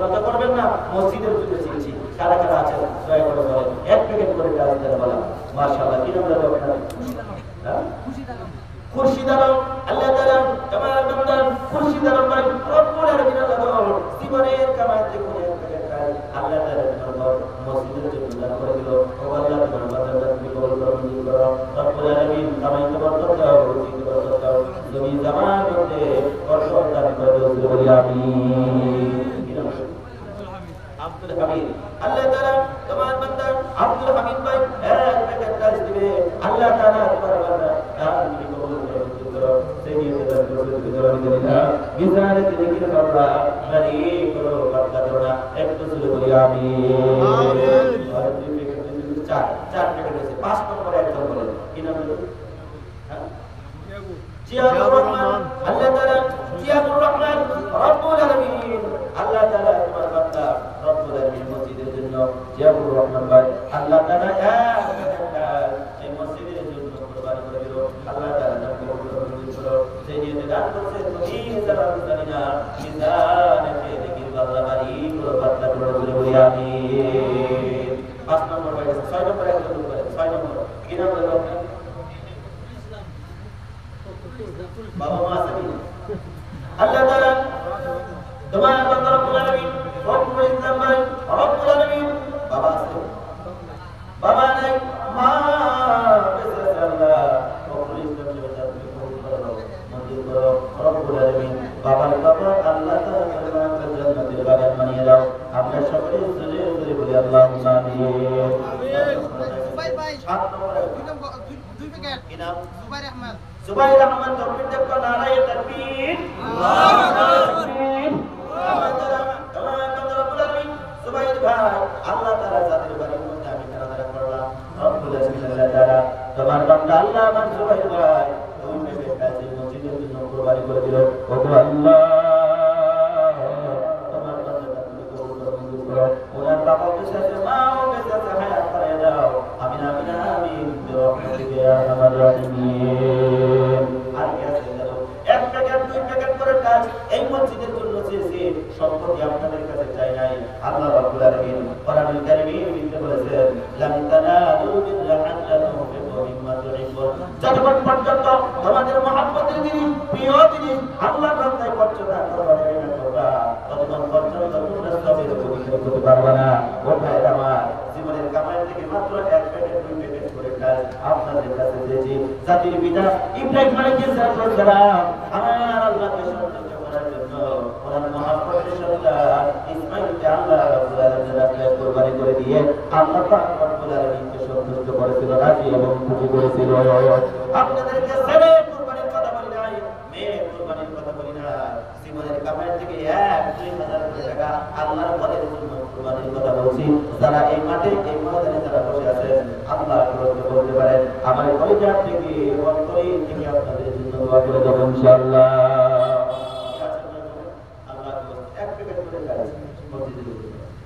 প্রতারণা করবেন না, মসজিদের জন্য চেয়েছি। কারা কারা আছেন দয়া করে বলেন, এক প্যাকেট করে টাকা দেন বলেন। মাশাআল্লাহ, কি নাম দেবো আপনার? খুরশিদ আলম। আল্লাহ তাআলা তোমার বান্দা খুরশিদ আলম ভাই রব্বুল আলামিন আল্লাহ জীবনের কামাই থেকে এক প্যাকেট টাকা আল্লাহ তাআলা তোমার মসজিদের জন্য দান করে দিল। ও আল্লাহ তোমার বান্দাকে তুমি কবুল করো, মঞ্জুর করো। রব্বুল আলামিন কামাই কে বরকত দাও, রুজিকে বরকত দাও, জমি জামান করতে বরকত দান করে দাও, বলি আমিন। আব্দুল হামিদ। আল্লাহ তাআলা তোমার বান্দা আব্দুল হামিদ ভাই এক প্যাকেট টাকা দিবে। আল্লাহ তাআলা তোমার বান্দা তুমি কবুল করো, মঞ্জুর করো। সেই নিয়ে দান করে দিও, আলহামদুলিল্লাহ। মিজানে জিকির করবা মারি করো, বান্দা তোরা একটু জোরে বলি আমিন। আর দুই প্যাকেট চার প্যাকেট আছে। 5 নম্বরে একজন বলেন, কি নাম হলো? হ্যাঁ, জিয়াউর রহমান। আল্লাহ তাআলা জিয়াউর রহমান রব্বুল আলামিন। আল্লাহ তাআলা তোমার বান্দা রব্বুল আলামিন মসজিদের জন্য জিয়াউর রহমান ভাই আল্লাহ তাআলা এই মসজিদের জন্য কুরবানি করে দিল। আল্লাহ তাআলা তাকে কবুল করো। সেই নিয়ে দান করছে, তুমি যারা জানি না মিজানে জিকির আল্লাহ বাড়ি করো, বান্দা করে বলি আমিন। 5 নম্বর ভাই 6 নম্বর একজন বলেন, 6 নম্বর কি নাম হলো আপনার? বাবা মা আছে কি? আল্লাহ তাআলা তোমার বান্দা রব্বুল আলামিন রব্বুল ইসলাম ভাই রব্বুল আলামিন বাবা আছে, বাবা নাই, মা বেঁচে আছে। আল্লাহ রব্বুল ইসলাম সাহেব তুমি কবুল করো, মঞ্জুর করো। রব্বুল আলামিন বাবার বাবা আল্লাহ তাআলা জান্নাতের বাগান বানিয়ে দাও। আমরা সকলে জোরে জোরে বলি আল্লাহুম্মা আমিন। ভাই 7 নম্বরে দুই প্যাকেট কি নাম? জুবাইর আহমদ। জুবাইর আহমদ তাকবীর দেব, নারায়ে তাকবীর, আল্লাহু আকবার। জুবাইর ভাই আল্লাহ তাআলা যাদের বাড়ির মধ্যে আমি তারা করলাম রব্বুল আলামিন আল্লাহ তাআলা তোমার বান্দা আল্লাহ আমার জুবাইর ভাই ওই প্যাকেট কাজে মসজিদের জন্য কুরবানি করে দিল। ও আল্লাহ তোমার বান্দাকে তুমি কবুল করো, মঞ্জুর করো। ওনার বাবা বেঁচে আছে, মাও বেঁচে আছে, হায়াত বাড়িয়ে দাও। আমিন আমিন আমিন বিরহমাতিকা ইয়া আরহামার রাহিমিন। আর কি আছে জানো? এক প্যাকেট দুই প্যাকেট করে কাজ এই মসজিদের জন্য চেয়েছি, সম্পত্তি আপনাদের কাছে চাই নাই। আল্লাহ রাব্বুল আলামিন কোরআনুল কারীমের ভিতরে বলেছেন, লান তানালুল বিররা হাত্তা তুনফিকু মিম্মা তুহিব্বুন। যতক্ষণ পর্যন্ত তোমাদের মহব্বতের জিনিস, প্রিয় জিনিস আল্লাহর রাস্তায় খরচ না করবা, ততক্ষণ পর্যন্ত তোমরা সবের পবিত্র হতে পারবে না। ও ভাইরা আমার, জীবনের কামাই থেকে মাত্র এক প্যাকেট দুই প্যাকেট করে কাজ আপনাদের কাছে দিয়েছি। জাতির পিতা ইব্রাহিম আলাইহিস সালাম আমার আল্লাহকে সন্তুষ্ট করার জন্য ওনার মহব্বতের সন্তান ইসমাঈলকে আল্লাহ রাব্বুল আলামিন রাস্তায় কুরবানি করে দিয়ে আল্লাহ পাক রব্বুল আলামিনকে সন্তুষ্ট করেছিল, রাজি এবং খুশি করেছিল। আপনাদেরকে ছেলে কুরবানির কথা বলি নাই, মেয়ে কুরবানির কথা বলি না। জীবনের কামাই থেকে 1-2,000 টাকা আল্লাহর ঘরের জন্য কুরবানির কথা বলছি। যারা এই মাঠে এই ময়দানে যারা বসে আছেন আল্লাহর ঘরে বলতে পারেন আমার কলিজার থেকে অন্তরের থেকে আপনাদের জন্য দোয়া করে দেব ইনশাআল্লাহ। আল্লাহ এক প্যাকেট করে কাজ মসজিদে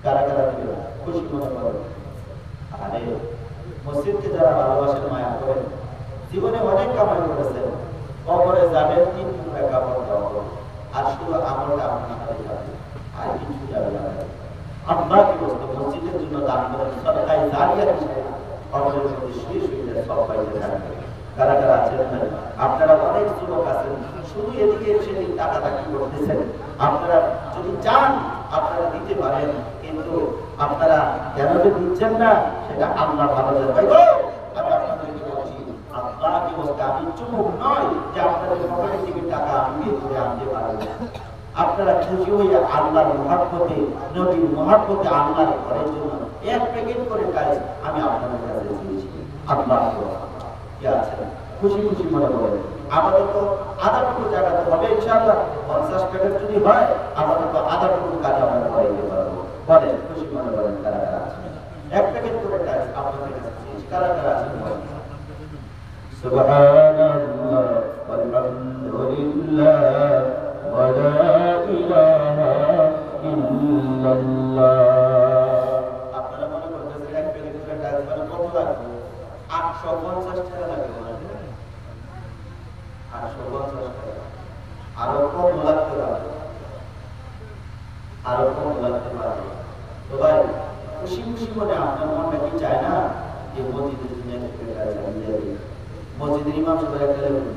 কারা কারা দিবেন খুশি মনে করেন। আরে মসজিদকে যারা ভালোবাসেন, মায়া করেন, জীবনে অনেক কামাই করেছেন, কবরে যাবেন 3 টুকরা কাপড় দেওয়া হবে, আর শুধু আমলটা আপনার হাতে যাবে, আর কিছু যাবে না। আমরা কি বলতে মসজিদের জন্য দান করেন, সদকায়ে জারিয়া হিসেবে কবরের মধ্যে শুয়ে শুয়ে সব পাইতে থাকবে। কারা কারা আছেন? আপনারা অনেক যুবক আছেন, শুধু এদিকে সেদিকে টাকাটাকি করতেছেন। আপনারা যদি চান আপনারা দিতে পারেন, কিন্তু আপনারা কেন যে দিচ্ছেন না সেটা আল্লাহ ভালো জানে। আমি আপনাদেরকে বলছি, আল্লাহকে বলতে আমি চুমুক নয় যে আপনাদের পকেটের থেকে টাকা আমি বের করে আনতে পারবো। আপনারা খুশি হইয়া আল্লাহর মহব্বতে, নবীর মহব্বতে আল্লাহর ঘরের জন্য এক প্যাকেট করে কাজ আমি আপনাদের কাছে দিয়েছি। আল্লাহ কি আছেন খুশি খুশি মনে করেন। আমাদের তো আধাটুকু জায়গাতে হবে ইনশাআল্লাহ। 50 প্যাকেট যদি হয় আমাদের তো আধাটুকু কাজ আমরা করাইতে পারবো। বলেন খুশি মনে করেন কারা কারা আছেন? এক প্যাকেট করে কাজ আপনাদের কাছে দিয়েছি। কারা কারা আছেন? সুবহানাল্লাহ ওয়ালহামদুলিল্লাহ ওয়া লা ইলাহা ইল্লাল্লাহ। আপনারা মনে করতেছেন এক প্যাকেট করে কাজ মানে কত লাগবে? 850 টাকা লাগবে। 850 টাকা। আরো কত লাগতে পারে? আরো কম লাগতে পারে। তো ভাই খুশি খুশি মনে আপনার মনটা কি চায় না যে মসজিদের দুনিয়া থেকে মসজিদের ইমাম সাহেব একটা লেখুন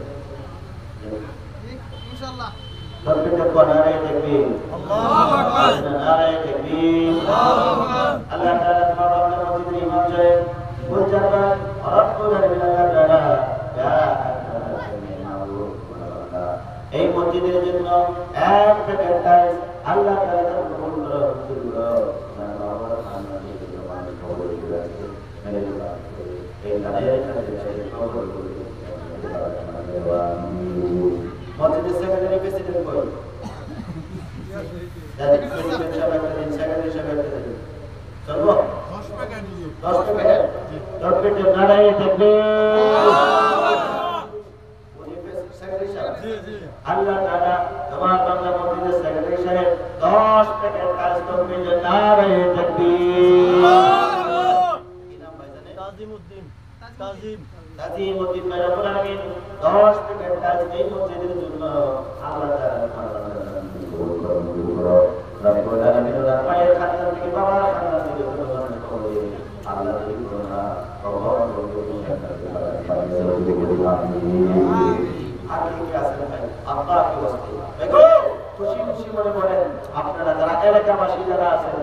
ইনশাআল্লাহ দরকারটা কোনারে দেখবি আল্লাহু আকবার নারে দেখবি আল্লাহু আকবার আল্লাহ তাআলা তোমার মসজিদের ইমাম সাহেব বলছেন রব্বুল আলামিন তাআলা এই মসজিদের জন্য এক প্যাকেট টাইলস আল্লাহ তাআলা কবুল করো আমার খানা দিয়ে জমানে কবুল করে রাখে মেরে দোয়া করে এই কাজের কাছে কবুল করে মসজিদের সেক্রেটারি প্রেসিডেন্ট কই দাদা প্রেসিডেন্ট সাহেব একটা সেক্রেটারি সাহেব একটা চলবো 10 প্যাকেট 10 প্যাকেট 10 প্যাকেট নারায়ে তাকবীর আল্লাহ তাআলা তোমার বান্দা মসজিদের সেক্রেটারি সাহেব 10 প্যাকেট কাজ করবেন নারায়ে তাকবীর কি নাম ভাই জানেন তাজিমউদ্দিন ভাই রব্বুল আলামিন 10 প্যাকেট কাজ এই মসজিদের জন্য আল্লাহ তাআলা রব্বুল আলামিন মায়ের খানদান থেকে বাবার খানদান থেকে আল্লাহ এই করোনা প্রভাব আপনারা যারা এলাকাবাসী যারা আছেন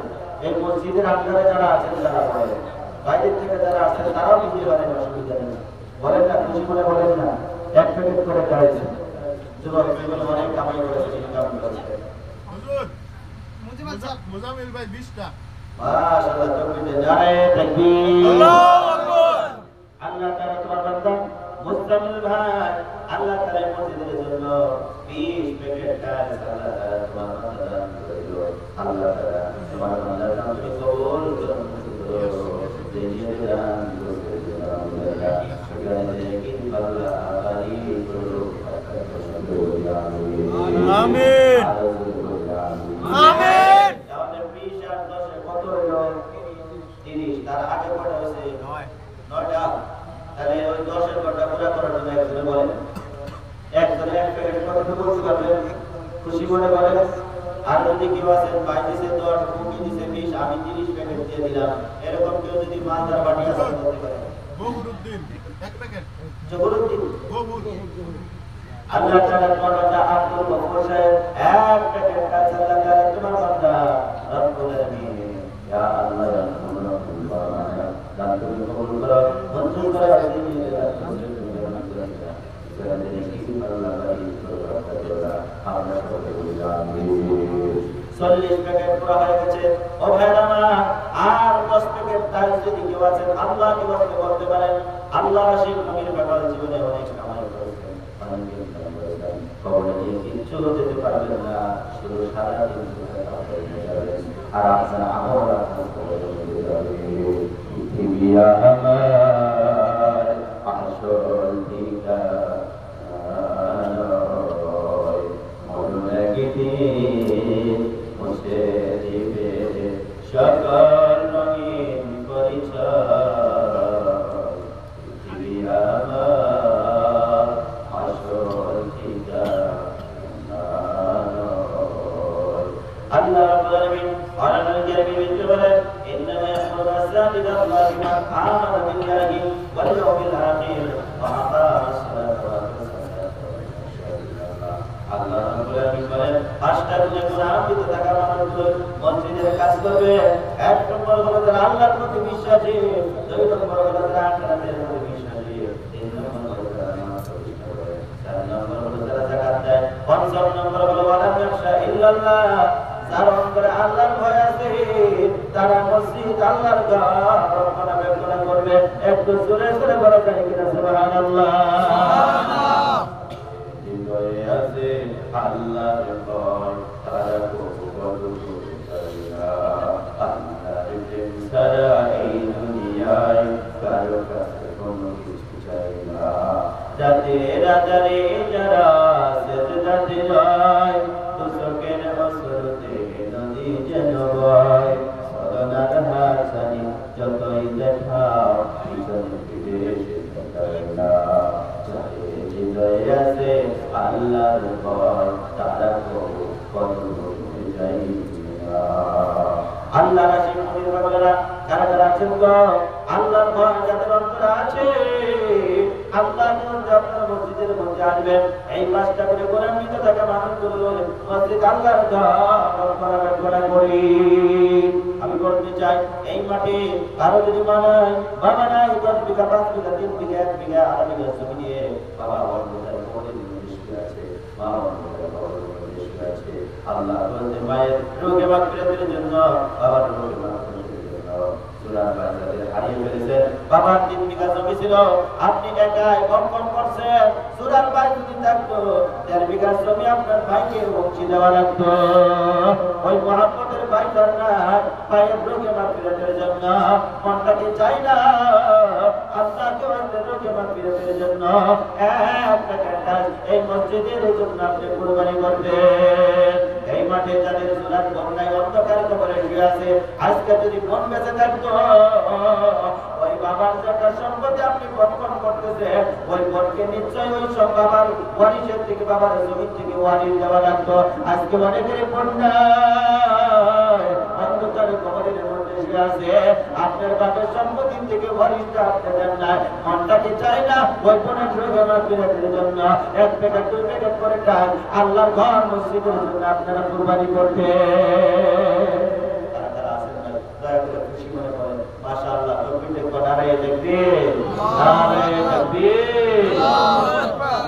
এই মসজিদের আন্ডারে যারা আছেন যারা বলেন বাইরের থেকে যারা আছেন তারাও বুঝতে পারেন অসুবিধা নেই বলেন না খুশি মনে বলেন না এক প্যাকেট করে খাইছে যুবক অনেক কামাই করেছে ইনকাম করেছে মুজামিল ভাই 20টা মাশাআল্লাহ তাকবীর নারায়ে তাকবীর আল্লাহু আকবার আল্লাহ তাআলা তোমার বান্দা মুজামিল ভাই আল্লাহ তাআলা মসজিদের জন্য 20 প্যাকেট কাজ আল্লাহ তাআলা তোমার বান্দা দান করিলো আল্লাহ তাআলা তোমার বান্দার নাম কবুল করুন দেনিয়ে দান করুন আল্লাহ সেখানে কি আল্লাহ আলী করুন আমিন আমিন আমাদের 20 আর 10 কত হলো 30 তার আগে কত হয়েছে 9টা তাহলে ওই 10 এর কটা পুরো করার জন্য একজন বলেন একজন এক প্যাকেট কত বলতে পারবেন খুশি মনে বলেন আর যদি কেউ আছে ভাই দিছে 10 কুকি দিছে 20 আমি 30 প্যাকেট দিয়ে দিলাম এরকম কেউ যদি মালদার বাটি আছে বলতে পারে গবরউদ্দিন এক প্যাকেট জবরউদ্দিন গবর আল্লাহ তাআলা তোমার আব্দুল গফুর সাহেব এক প্যাকেট কাজ আল্লাহ তাআলা তোমার বান্দা রব্বুল আলামিন ইয়া আল্লাহ ইয়া রাহমান দান তুমি কবুল করো মঞ্জুর করো দিনে আমরা সকলে বলি আমিন 40 প্যাকেট পুরো হয়ে গেছে ও ভাইরা আর 10 প্যাকেট তাই যদি কেউ আছেন আল্লাহ কি বলতে পারেন আল্লাহ রাশিদ নবীর ব্যাপারে জীবনে অনেক কামাই করেছেন কবরে দিয়ে কিচ্ছু যেতে পারবেন না শুধু সারা দিন আর আপনার আমল আপনার কবরে দিয়ে যাবে পৃথিবী আমার আসল ঠিকানা মনে গীতি মুছে দিবে সকল রঙিন পরিচয় পৃথিবী আমার আসল ঠিকানা আল্লাহ রাব্বুল আলামিন কোরআনুল কারীমে বলেন ইন্নামা ইয়াহমুদু মাসাজিদ আল্লাহি মান আমানা বিল্লাহি ওয়াল ইয়াউমিল আখির ওয়া আকামা as-সালাতা ওয়া আল্লাহ রাব্বুল আলামিন বলেন পাঁচটা গুণে গুণান্বিত থাকা মানুষগুলো মসজিদের কাজ করবে এক নম্বর হলো যারা আল্লাহর প্রতি বিশ্বাসী দুই নম্বর হলো যারা আখিরাতের প্রতি বিশ্বাসী তিন নম্বর হলো যারা নামাজ পড়ে চার নম্বর হলো যারা যাকাত দেয় পঞ্চম নম্বর হলো ওয়ালা ইয়াখশা ইল্লাল্লাহ যারা অন্তরে আল্লাহর ভয় আছে তারা মসজিদ আল্লাহর ঘর রক্ষণাবেক্ষণ করবে একটু জোরে জোরে বলা যায় কিনা সুবহানাল্লাহ হৃদয়ে আছে আল্লাহর ভয় তারা কবুল করে না আল্লাহর প্রেম ছাড়া এই দুনিয়ায় কারো কাছে কোনো কিছু চাই না যাতে রাজারে যারা সেজদাতে যায় দুচোখের অশ্রুতে নদী যেন বয় সদনার হাসানি যতই দেখাও পিছনে ফিরে তাকায় না হৃদয়ে আছে আল্লাহর ভয় তারা আল্লাহ রাশি মুমিন বাবারা যারা যারা আছেন গো আল্লাহর ভয় যাদের অন্তরে আছে আল্লাহর মধ্যে আপনার মসজিদের মধ্যে আসবেন এই পাঁচটা করে কোরআন নিতে থাকা মানুষগুলো মসজিদ আল্লাহর ঘর করা করি আমি বলতে চাই এই মাঠে কারো যদি মানায় বাবা নাই 10 বিঘা 5 বিঘা 3 বিঘা 1 বিঘা আড়াই বিঘা জমি নিয়ে বাবা অন্ধকার ঘরে নিয়ে আছে মা অন্ধকার ঘরে আছে আল্লাহ বলতে মায়ের রোগে মাগফিরাতের জন্য বাবার রোগে মাগফিরাতের জন্য সূরা বাকারাতে হারিয়ে ফেলেছেন বাবার 3 বিঘা জমি ছিল আপনি একাই কম করছেন সূরার ভাই যদি থাকতো 1.5 বিঘা জমি আপনার ভাইকে বংশী দেওয়া লাগতো ওই মহব্বতের ভাই না ভাইয়ের রোগে মাগফিরাতের জন্য মনটাকে চাই না আল্লাহকে আমাদের রোগে মাগফিরাতের জন্য আপনাকে এই মসজিদের জন্য আপনি কুরবানি করবেন এই মাঠে যাদের সুরাত বন্যায় অন্ধকার কবরে শুয়ে আছে আজকে যদি মন বেঁচে থাকতো ওই বাবার যার সম্পত্তি আপনি বক্ষণ করতেছেন ওই বনকে নিশ্চয়ই ওই সব বাবার ওয়ারিসের থেকে বাবার জমি থেকে ওয়ারিস দেওয়া লাগতো আজকে অনেকের বন্যায় অন্ধকার কবরের মধ্যে শুয়ে আছে আপনার বাবার সম্পত্তি থেকে ওয়ারিসটা আপনি দেন না মনটাকে চাই না ওই বোনের রোগে মাগফিরাতের জন্য 1 প্যাকেট 2 প্যাকেট করে টাকা আল্লাহর ঘর মসজিদের জন্য আপনারা কুরবানি করতে তারা আছেন না দয়া করে খুশি মনে করেন মাশাআল্লাহ তকবীর একবার নারায়ে তাকবীর নারায়ে তাকবীর আল্লাহু আকবার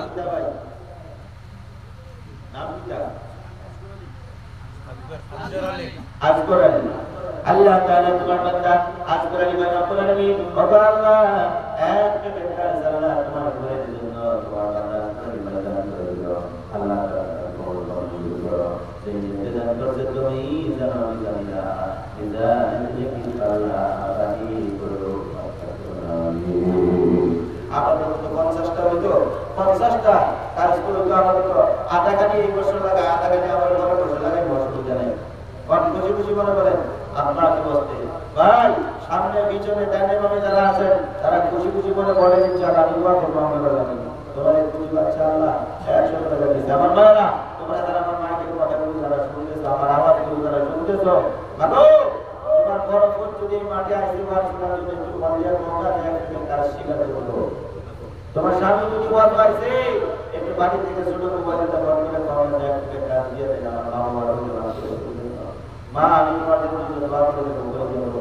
নাম কি আজকর আলী আল্লাহ তাআলা তোমার বান্দা আজকর আলী ভাই রব্বুল আলামিন ও আল্লাহ এক বেটা জানা তোমার ঘরের জন্য তোমার বান্দা আজকর আলী ভাই দান করে দিও আল্লাহ তাআলা কবুল করো সেই নির্দেশন করতে তুমি জানো আমি জানি না ইজান কি আল্লাহ বাকি করো আমাদের তো 50টা হইতো 50টা কাজ করতে আমাদের তো আধা গানি এই বছর লাগা আধা গানি আমার ঘরে বসে লাগাই বসে জানেন কোন খুশি খুশি মনে করেন আপনাকে বলতে ভাই সামনে পিছনে ডানে বামে যারা আছেন তারা খুশি খুশি মনে বলেন ইনশাআল্লাহ আমি দোয়া করব আমাদের জন্য তোমরা খুশি বাচ্চা আল্লাহ 100 টাকা দিতে আমার মায়েরা তোমরা যারা আমার মাকে কথা বলে যারা শুনতেছো আমার আওয়াজ গুলো যারা শুনতেছো ভালো তোমার বড় ফুট যদি মাঠে আসে বার শোনার জন্য একটু বলিয়া তোমরা দেখতে তার শিখাতে বলো তোমার স্বামী যদি ওয়াজ পাইছে একটু বাড়ি থেকে ছোট মোবাইলটা বন্ধ করে খাওয়ানো যায় একটু কাজ দিয়ে দেন আমার বাবা মা আমি তোমাদের জন্য দোয়া করে দেব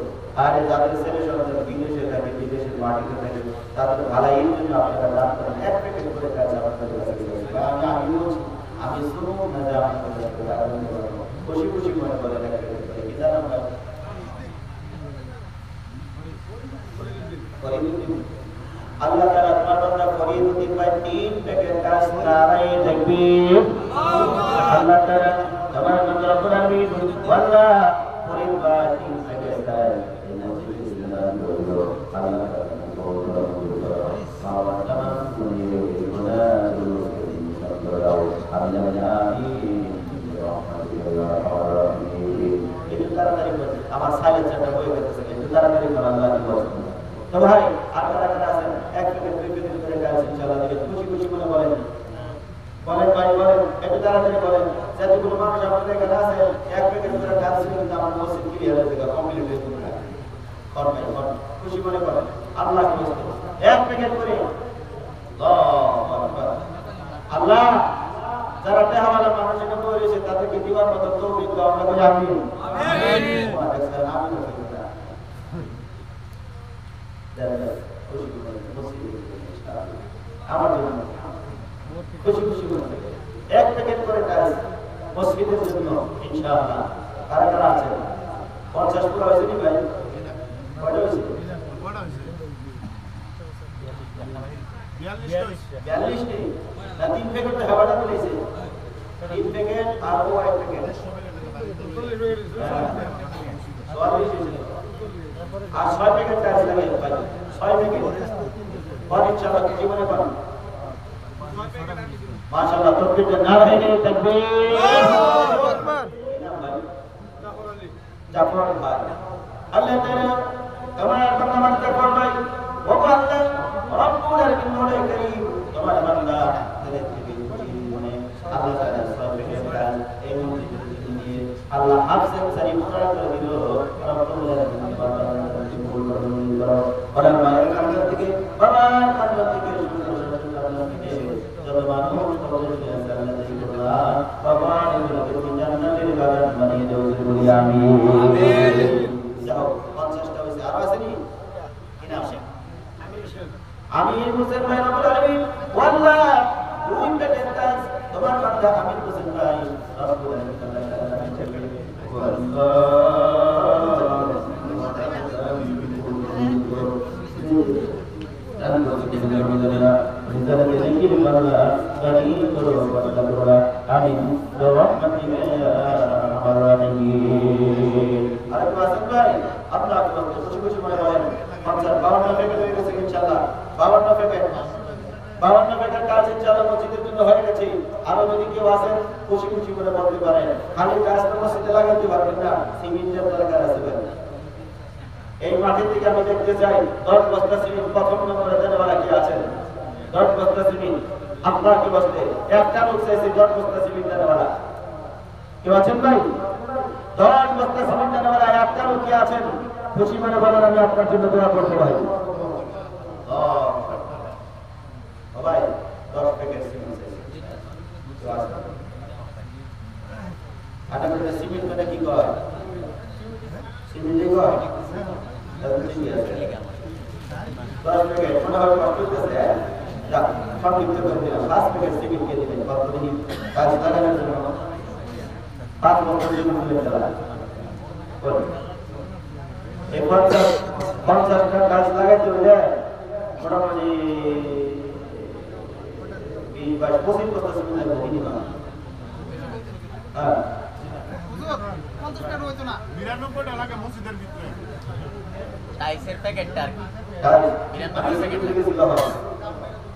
আর যাদের ছেলে সন্তান বিদেশে থাকে বিদেশের মাটিতে থাকে তাদের ভালোর জন্য আপনারা দান করেন এক প্যাকেট করে কাজ আপনাদের কাছে আমি বলছি আমি শুনো না যে আপনাদের কাছে আনন্দ করব খুশি খুশি মনে করে এক প্যাকেট করে কি জানেন আমরা আল্লাহ তাআলা তোমার বান্দা ফরিদুদ্দিন ভাই 3 প্যাকেট কাজ নারায়ে তাকবীর আল্লাহ তাআলা তোমার বান্দা রব্বুল আলামিন ওয়াল্লাহ ফরিদ ভাই 3 প্যাকেট কাজ ইন্নাল্লাহি আল্লাহ তাআলা কবুল করো বাবা তামাম দুনিয়া গুনাহগুলো ইনশাআল্লাহ আল্লাহ আমিন একটু তাড়াতাড়ি করুন আমার সাইলেন্সারটা বই করতেছে একটু তাড়াতাড়ি করুন আল্লাহ দিবস তো ভাই আপনারা কাছে আছেন এক প্যাকেট 2 প্যাকেট করে কাজ ইনশাআল্লাহ দিবেন খুশি খুশি মনে বলেন বলেন ভাই বলেন একটু তাড়াতাড়ি বলেন যতগুলো মানুষ আপনাদের কাছে আছে এক প্যাকেট করে কাজ কিন্তু আমার মসজিদ ক্লিয়ার হয়ে যাবে কমপ্লিট হয়ে যাবে করবেন খুশি মনে করেন আল্লাহ কি বলছে এক প্যাকেট করে আল্লাহু আকবার আল্লাহ যারা দেহওয়ালা মানুষ এখানে রয়েছে তাদেরকে দিবার মতো তৌফিক দাও আমরা বলি আমিন আমিন আমিন আমার জন্য খুশি খুশি করতে এক প্যাকেট করে কাজ মসজিদের জন্য ইনশাআল্লাহ কারা কারা আছে 50 পুরো হয়েছে নি ভাই কয়টা হয়েছে 42 টি না 3 প্যাকেট তো হাওয়াটা বলেছে 3 প্যাকেট আর ও এক প্যাকেট আর 6 প্যাকেট কাজ লাগে ভাই 6 প্যাকেট और इंशाल्लाह की जीवन में माशाल्लाह तकबीर नारे तकबीर अल्लाहु अकबर जाफर भाई अल्लाह ताला तुम्हारा बंदा जाफर भाई वो अल्लाह रब्बुल आलमीन मोले करीम तुम्हारा बंदा तेरे जीवन में अल्लाह ताला सब के बाद এই মসজিদের নিয়ে আল্লাহ হাফসে শরীফ করা করে দিল আমিন। যাও 50টা হইছে, আর আসেনি কিনা? আমিন হোসেন ভাই রব্বুল আলামিন, ওয়াল্লাহ দুই পেটের কাজ তোমার বান্দা আমিন হোসেন ভাই রব্বুল আলামিন আরো যদি কেউ আসেন খুশি খুশি করে বলতে পারেন, খালি কাজ তো মসজিদে লাগাতে পারবেন না, সিমেন্টের দরকার আছে। এই মাঠের দিকে আমি দেখতে চাই 10 বস্তা সিমেন্ট প্রথম নম্বরে দেওয়ালা কি আছেন? 10 বস্তা সিমেন্ট আপনার কি বসতে একটা লোক চাইছে 10 বস্তা সিমেন্ট দেওয়ালা কেউ আছেন ভাই? 10 বস্তা সিমেন্ট দেওয়ালা একটা লোক কি আছেন? খুশি মনে বলেন আমি আপনার জন্য দোয়া করতে ভাই। ও ভাই 10 প্যাকেট সিমেন্ট চাইছে। আটা করে সিমেন্ট মানে কি কয়? সিমেন্টই কয়। ঠিক আছে 10 প্যাকেট মনে হয় কষ্ট আছে। যা সংক্ষিপ্ত করে দিলাম 5 প্যাকেট সিমেন্ট কে দিবেন কতদিন কাজ লাগানোর জন্য? 5 বছর সিমেন্ট দিবেন তারা বলুন। এই 50টা কাজ লাগাইতে হলে মোটামুটি 20-25 বছর সিমেন্ট লাগবে মিনিমাম। হ্যাঁ 50টা হইতো না 99টা লাগে মসজিদের ভিতরে টাইসের প্যাকেটটা আর কি 99 প্যাকেট লাগে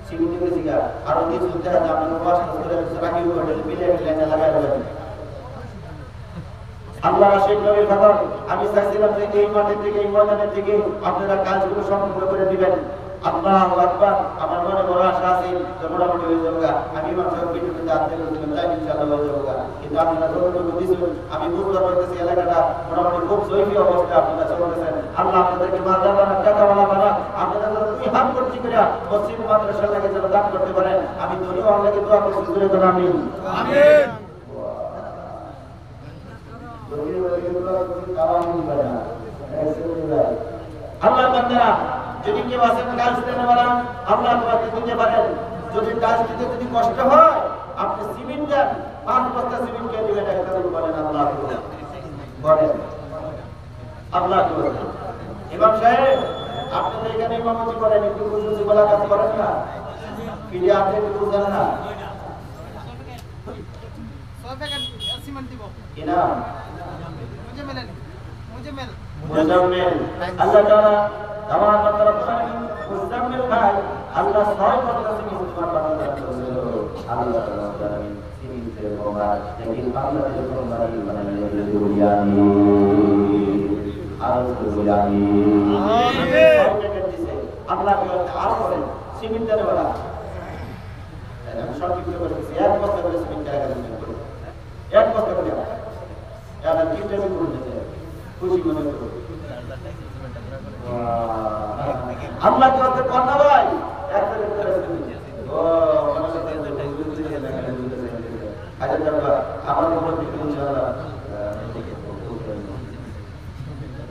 সিমেন্ট করে দিগা আর ওই সুবিধা আছে আপনাদের পাঁচ করে রাখি হোটেল মিলে লাইনে লাগাই দেবেন। আল্লাহ রাসূল নবীর কথা আমি চাইছিলাম যে এই মাঠের থেকে এই ময়দানের থেকে আপনারা কাজগুলো সম্পূর্ণ করে দিবেন। আল্লাহু আকবার। আমার মনে বড় আশা আছে যে মোটামুটি হয়ে যাবে। আমি মানুষের ভিডিওতে জানতে পারছিলাম তাই ইনশাআল্লাহ হয়ে যাবে। কিন্তু আপনারা যতটুকু দিয়েছেন আমি বুঝতে পারতেছি এলাকাটা মোটামুটি খুব জৈবিক অবস্থা আপনারা চলতেছেন। আল্লাহ আপনাদেরকে মাঝা বানা টাকাওয়ালা বানা আপনারা যত দুই হাত করছি করে মসজিদ মাদ্রাসার লাগে যেন দান করতে পারেন। আমি দলীয় আল্লাহকে দোয়া করছি জোরে করে আমিন আমিন। আল্লাহ বান্দারা যদি কেউ আসেন কাজ দিতে পারেন আল্লাহ তোমাকে দিতে পারেন। যদি কাজ দিতে যদি কষ্ট হয় আপনি সিমেন্ট দেন 5 বস্তা সিমেন্ট কে দিবেন একটা বলেন আল্লাহ বলেন আল্লাহ বলেন। ইমাম সাহেব আপনি তো এখানে ইমামতি করেন একটু বুঝুছি বলা কাজ করেন না ফিরে আপনি একটু বুঝেন না 100 প্যাকেট সিমেন্ট দিব কিনা মুজাম্মেল আল্লাহ তাআলা আমার বান্দা রব্বানি মুজাম্মেল ভাই আল্লাহ 6 বছর থেকে তোমার বান্দা করেছিল। আল্লাহ তাআলা সিমিতে বাবা যেদিন বাংলাদেশের কোরবানি বানাইলে বলি আমিন আর বলি আমিন আল্লাহ আরো করেন সিমিত দেওয়ালা আমি সংক্ষিপ্ত করে দিচ্ছি 1 বছর করে সিমিত জায়গা দিবেন 1 বছর করে এটা কিনতে হবে করে দিতে খুশি মনে করো। আল্লাহ কি করতে পারনা ভাই একটা করে ও মানে আচ্ছা যাবা আমার উপর দিকে ইনশাআল্লাহ।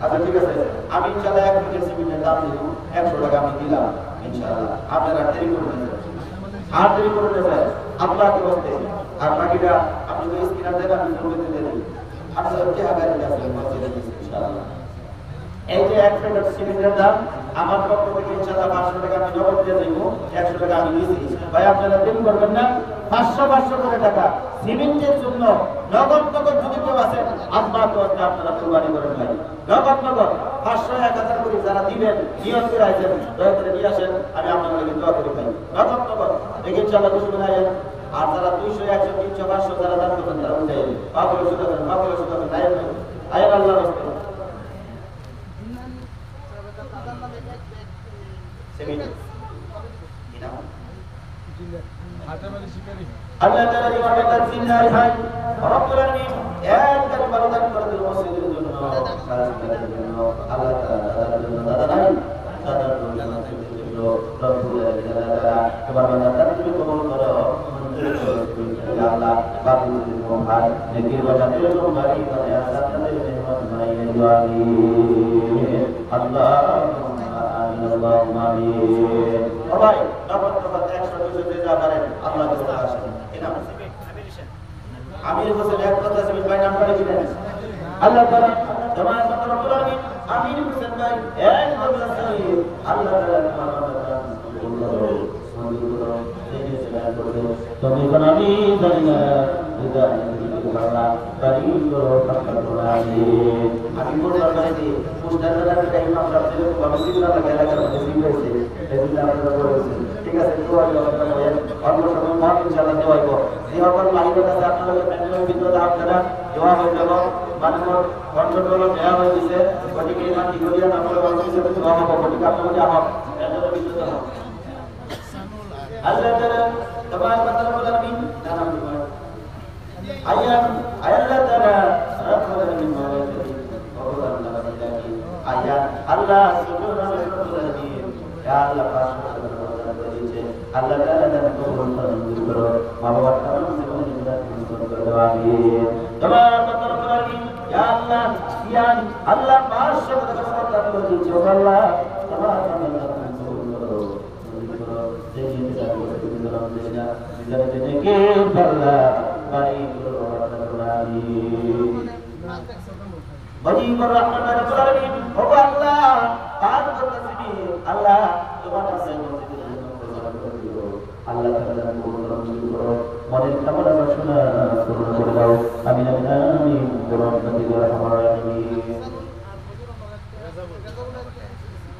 আচ্ছা ঠিক আছে আমি ইনশাআল্লাহ 1 প্যাকেট সিমেন্টের দাম দিব 100 টাকা আমি দিলাম ইনশাআল্লাহ। আপনারা দেরি করবেন না আর দেরি করতে চাই আল্লাহ কি করতে আর বাকিটা আপনি ওই স্ক্রিনার দেন আমি করে দিয়ে দেব। আপনাদের কি আগারে আছে ইনশাআল্লাহ। এই যে 1 প্যাকেট সিমেন্টের দাম আমার পক্ষ থেকে ইনশাআল্লাহ 500 টাকা আমি নগদ দিয়ে দেব 100 টাকা আমি দিয়েছি ভাই আপনারা দেরি করবেন না 500 করে টাকা সিমেন্টের জন্য নগদ যদি কেউ আছে আল্লাহ তো আপনারা কুরবানি করেন ভাই নগদ 500 1000 করে যারা দিবেন নিয়ত করে আছেন দয়া করে নিয়ে আসেন আমি আপনাদের লাগি দোয়া করি ভাই নগদ দেখে ইনশাআল্লাহ খুশি বানায়েন। আর যারা 200 100 300 500 যারা দান করবেন তারা উঠাই পাগল সুদা করেন আয় আল্লাহ রাস্তা আল্লাহ তাআলা দিওয়ার কাছে জিন্নার ভাই রব্বুল আলামিন একবার বরদান করে দিল মসজিদের জন্য কাজের জন্য আল্লাহ তাআলার জন্য দাদা নাই দাদার জন্য রব্বুল আলামিন তাআলা তোমার বান্দা তুমি কবুল করো মঞ্জুর করো ইয়া আল্লাহ বাবুদের মোহাম্মদ নেকির বাজাতে তোমার বাড়ি করে আসাতে آمين اللهم آمين اللهم آمين সবাই নগদ নগদ 100 200 যা পারেন আল্লাহ কাছে আসেন আমির হোসেন এক কথা সিমিন ভাই নাম করে দিলেন আল্লাহ তাআলা জামাত রব্বুল আলামিন আমির হোসেন ভাই এক কথা সিমিন আল্লাহ তাআলা তুমি কোন আমি জানি না আমি বলতে পারি পোস্টারটা টাইম আমরা ছিল কমিটি না লাগে লাগার মধ্যে হয়েছে এজন্য আপনারা বলেছেন ঠিক আছে তো আমি আপনাদের অন্য সময় মত ইনশাআল্লাহ দেওয়া হবে যে সকল লাইনের কাছে আপনাদের প্যানেলের ভিতরে আপনারা দেওয়া হয়ে গেল মানুষ কন্ট্রোল দেওয়া হয়ে গেছে ওটিকে না কি করিয়া না বলে বলতে হিসেবে দেওয়া হবে ওটিকে আপনাদের আমার প্যানেলের ভিতরে হবে আল্লাহ তাআলা তাবারাক ওয়া তাআলা জানান আয়াম আল্লাহ তাআলা রাব্বুল আলামিন আয়াত আল্লাহ সুবহানাহু ওয়া তাআলা ইয়া আল্লাহ পাক আল্লাহ তাআলা দান কবুল করো মা বাবার তাআলা জীবন জীবন করে দাও আমিন তাবারাক ওয়া তাআলা ইয়া আল্লাহ ইয়ান আল্লাহ পাক সবটা কথা বলে দিও আল্লাহ তাবারাক ওয়া তাআলা কবুল করো Bajibur Rahman Rabbul Alamin oh Allah paad bertasbih Allah তোমার কাছে Allah তাআলা মনের কামনা বাসনা পূরণ করে দাও আমিন আমিন আমিন বিরহমাতিকা ইয়া আরহামার রাহিমিন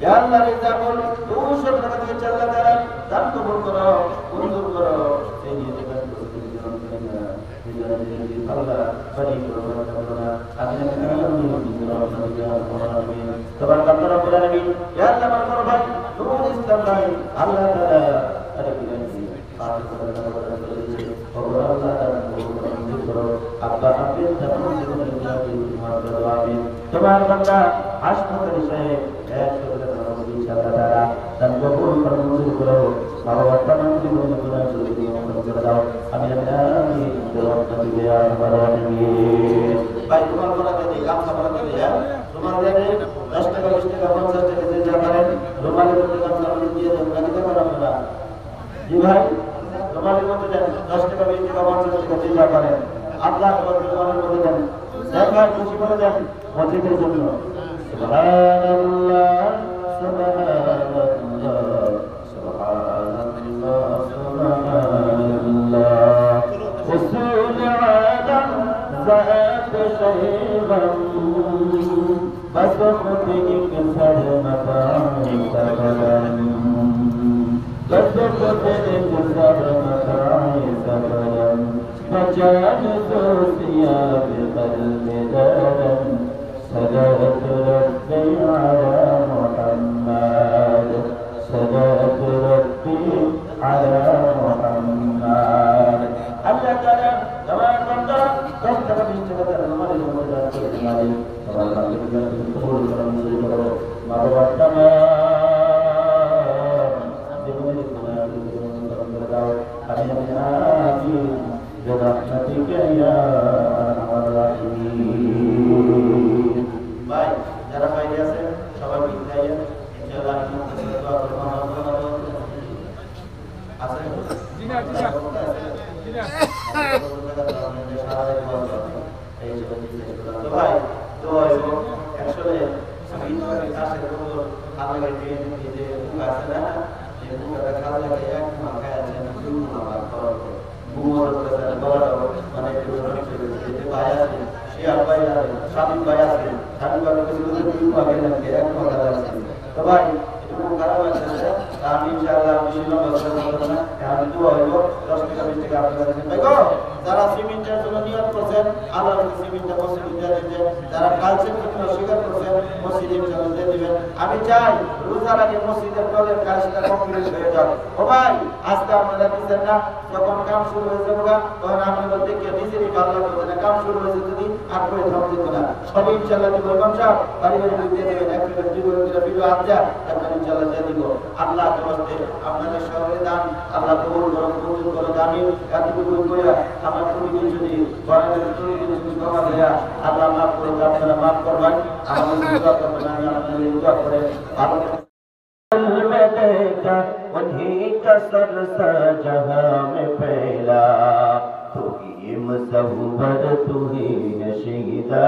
ইয়া আল্লাহ রিজাকুল দুশো টাকা দিয়ে চাল্লা দ্বারা দান কবুল করো মঞ্জুর করো এই নিয়তে কাজ করতে জীবন করেন না আল্লাহ বাড়ি করো না আমিন আমিন বিরহমাতিকা ইয়া আরহামার রাহিমিন তাবারাক আল্লাহ রাব্বুল আলামিন ইয়া আল্লাহ আমার বড় ভাই নূর ইসলাম ভাই আল্লাহ তাআলা আরে কি পাঁচ করে আব্বা আপনি তখন জীবনের আমিন তোমার বান্দা হাসপাতালে সাহেব এক করে ইনশাআল্লাহ তাআলা দান কবুল করে মঞ্জুর করো বাবা বর্তমান জীবনে গুনাহ করে দাও আমি আমি দরদ দিয়া বারাকাতুহু ভাই তোমার বলাতে দিই কাম সামলাতে দিয়া তোমার দেনে 10 টাকা 20 টাকা 50 টাকা দিয়ে যা পারেন রুমালের মধ্যে কাম সামলাতে দিয়ে দেন দিতে পারো না জি ভাই রুমালের মধ্যে দেন 10 টাকা 20 টাকা 50 টাকা দিয়ে যা পারেন আল্লাহ রুমালের মধ্যে দেন একবার খুশি করে দেন মসজিদের জন্য সুবহানাল্লাহ সুবহানাল্লাহ সুবহানাল্লাহ সুবহানাল্লাহ উসুল আদম ذات شيبا بس خطي كسر مطاعي سبلا بس خطي كسر مطاعي سبلا فجعلت ثياب قلب دارا صلاة ربي على محمد صلاة ربي على محمد الله تعالى تبارك وتعالى كم تبي تبارك الله المولى تبارك الله قبول كرم مروا تمام জীবনের আমি আমি برحمتك يا أرحم الراحمين ভাই যারা বাইরে আছেন সবাই বিদায় ইনশাআল্লাহ দোয়া করব আছে জি না তো ভাই তো আসলে আমি কাছে করব আমাদের যে আছে না যে পুরো খাওয়া লাগে এক মাখায় আছে না শুরু আমার করব বুমর করে বড় মানে যেতে ভাই আছে শিয়ার ভাই আছে স্বামী ভাই আছে স্বামী ভাই কিছু কিছু আগে লাগে এক কথা আছে তো ভাই একটু খারাপ আছে আমি ইনশাআল্লাহ আমি শিলং বলবো না আমি দোয়া হইব 10 টাকা 20 টাকা আপনাদের কাছে ভাই গো যারা সিমেন্টের জন্য নিয়ত করেছেন আল্লাহ সিমেন্টটা মসজিদে দিয়ে দিবেন যারা কালচের জন্য স্বীকার করেছেন মসজিদে জন্য দিয়ে দিবেন আমি চাই রোজার আগে মসজিদের টলের কাজটা কমপ্লিট হয়ে যাক ও ভাই আজকে আপনারা বুঝছেন না যখন কাম শুরু হয়ে যাবে তখন আপনাদের দেখে নিজেরই ভালো লাগবে না কাম শুরু হয়েছে যদি আর করে থাম দিত না সব ইনশাআল্লাহ দিব ইমাম সাহেব বাড়ি বাড়ি দিয়ে দেবেন এক মিনিট দিব ভিডিও আনজা তারপর ইনশাআল্লাহ দিয়ে দিব আল্লাহ তোমাকে আপনাদের শহরে দান আল্লাহ কবুল করুন কবুল করুন আমি এতটুকু কইরা আমার তুমি যদি বাড়ির ক্ষমা করে আল্লাহ মাফ করুন, আপনারা মাফ করবেন, আমাদের দোয়া করবেন, আমি আপনাদের দোয়া করে আল্লাহ में देखा उन्हीं का सर जहां में फैला तू ही मुसव्वर तू ही नशीदा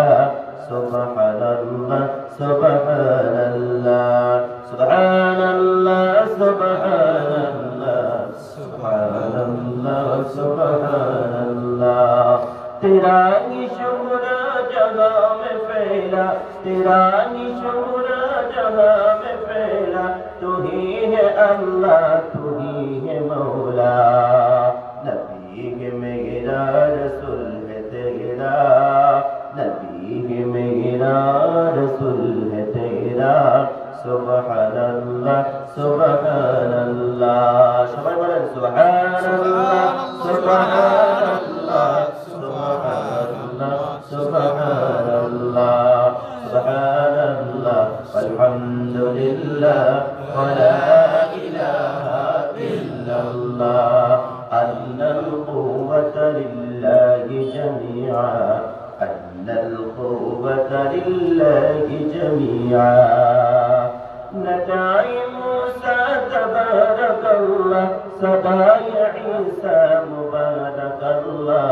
सुभान अल्लाह सुभान अल्लाह सुभान अल्लाह सुभान अल्लाह सुभान अल्लाह सुभान अल्लाह तेरा निशुर जहां में फैला तेरा निशुर जहां में फैला तू ही है अल्लाह तू ही है मौला नबी है मेरा रसूल है तेरा नबी है मेरा रसूल है तेरा सुभान अल्लाह सुभान अल्लाह सबाई बोलें सुभान अल्लाह सुभान अल्लाह सुभान अल्लाह सुभान अल्लाह सुभान अल्लाह वल्हम्दुलिल्लाह वला इलाहा इल्लल्लाह अन्नल कुव्वता लिल्लाहि जमीआ अन्नल कुव्वता लिल्लाहि जमीआ नदाई मूसा तबारकल्लाह सदाई ईसा मुबारकल्लाह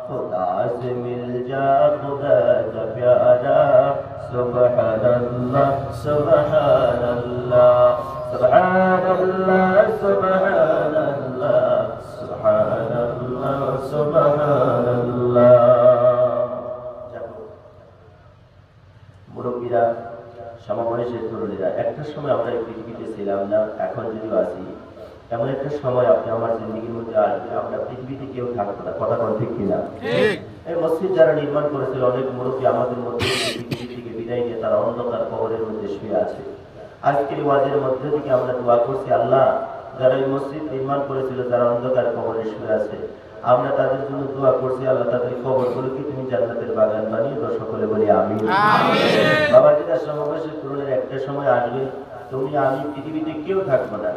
खुदा से मिल जा खुदा का प्यारा सुभान अल्लाह सुभान अल्लाह सुभान अल्लाह सुभान अल्लाह सुभान अल्लाह सुभान अल्लाह মুরব্বীরা সমবয়সের তরুণীরা একটা সময় আমরা এই পৃথিবীতে ছিলাম না, এখন যদিও আছি, এমন একটা সময় আপনি আমার জিন্দগির মধ্যে আসবে আমরা পৃথিবীতে কেউ থাকবো না, কথা কোন ঠিক কিনা? এই মসজিদ যারা নির্মাণ করেছিল অনেক মুরব্বী আমাদের মধ্যে পৃথিবী থেকে বিদায় নিয়ে তারা অন্ধকার কবরের মধ্যে শুয়ে আছে। আজকের ওয়াজের মধ্যে থেকে আমরা দোয়া করছি আল্লাহ যারা এই মসজিদ নির্মাণ করেছিল যারা অন্ধকার কবরে শুয়ে আছে আমরা তাদের জন্য দোয়া করছি আল্লাহ তাদের কবরগুলোকে তুমি জান্নাতের বাগান বানিয়ে দাও, সকলে বলি আমিন। বাবা যেটা সমবয়সের তরুণের একটা সময় আসবে তুমি আমি পৃথিবীতে কেউ থাকবো না,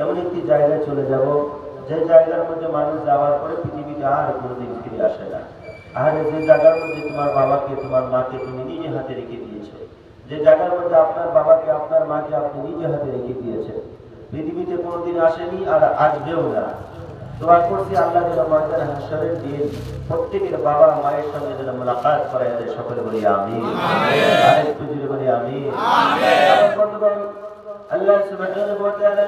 এমন একটি জায়গায় চলে যাব যে জায়গার মধ্যে মানুষ যাওয়ার পরে পৃথিবীতে আর কোনোদিন ফিরে আসে না। আর যে জায়গার মধ্যে তোমার বাবাকে তোমার মাকে তুমি নিজে হাতে রেখে দিয়েছো, যে জায়গার মধ্যে আপনার বাবাকে আপনার মাকে আপনি নিজে হাতে রেখে দিয়েছেন, পৃথিবীতে কোনোদিন আসেনি আর আসবেও না। দোয়া করছি আল্লাহ যেন ময়দানে হাশরের দিন প্রত্যেকের বাবা মায়ের সঙ্গে যেন মুলাকাত করায় দেয়, সকলে বলি আমিন। আরেকটু জোরে বলি আমিন। আল্লাহ সুবহানাহু ওয়া তাআলা